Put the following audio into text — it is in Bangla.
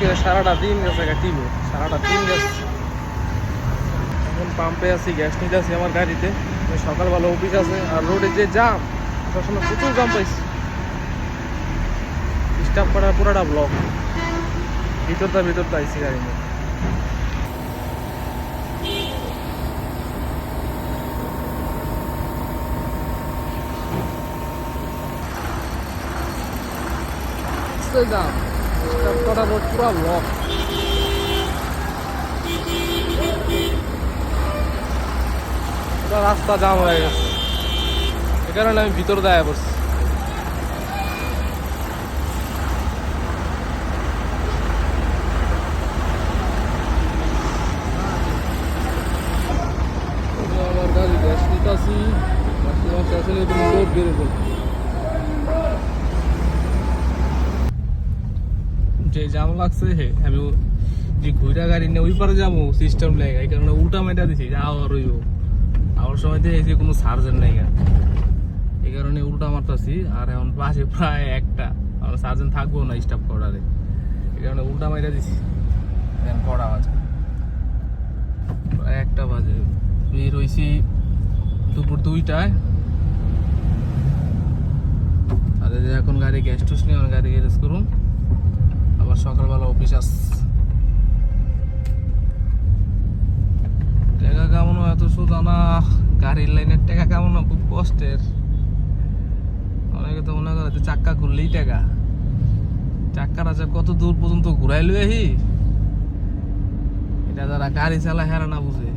আজকে সারাটা দিন গেছে টিমে, সারাটা দিন গেছে। এখন পাম্পে আছি, গ্যাস নিতে আছি আমার গাড়িতে। সকালবেলা অফিস আছে, আর রোডে যে জাম, আসার সময় প্রচুর জাম পাইছি। স্টাফ করার পুরাটা ব্লক, ভিতরটা আইসি গাড়ি নিয়ে। জাম, স্টাফ করার রোড পুরা ব্লক। রাস্তা জাম হয়ে গেছে, এ কারণে আমি ভিতর দেয়া পড়ছি। আমার গাড়ি গ্যাস নিতেছি, মাসে আসলে তুমি লোড বেড়ে গেল। যে জাম লাগছে আমি যে ঘুরা গাড়ি নিয়ে ওই পারে যাবো সিস্টেম লেগে, এই কারণে উল্টা মেটা দিছি আবার রইব। আবার সময় দিয়ে এই যে কোনো সার্জেন্ট নাই, এই কারণে উল্টা মারতাছি। আর এখন পাশে প্রায় একটা সার্জেন্ট থাকবো না স্টাফ করারে, এই কারণে উল্টা মেটা দিছি। এখন কড়া বাজে, প্রায় 1টা বাজে। বের হয়েছি দুপুর 2টায়। আর এখন গাড়ি গ্যাস টুস নিয়ে গাড়ি গ্যারেজ করুন, আবার সকালবেলা অফিস আস। টাকা কামানো এত সোজা না, গাড়ির লাইনের টাকা কামানো খুব কষ্টের। অনেকে তো মনে করে চাক্কা ঘুরলেই টাকা, চাক্কার আছে কত দূর পর্যন্ত ঘুরাই লই আহি, এটা যারা গাড়ি চালায় হেরা না বুঝে।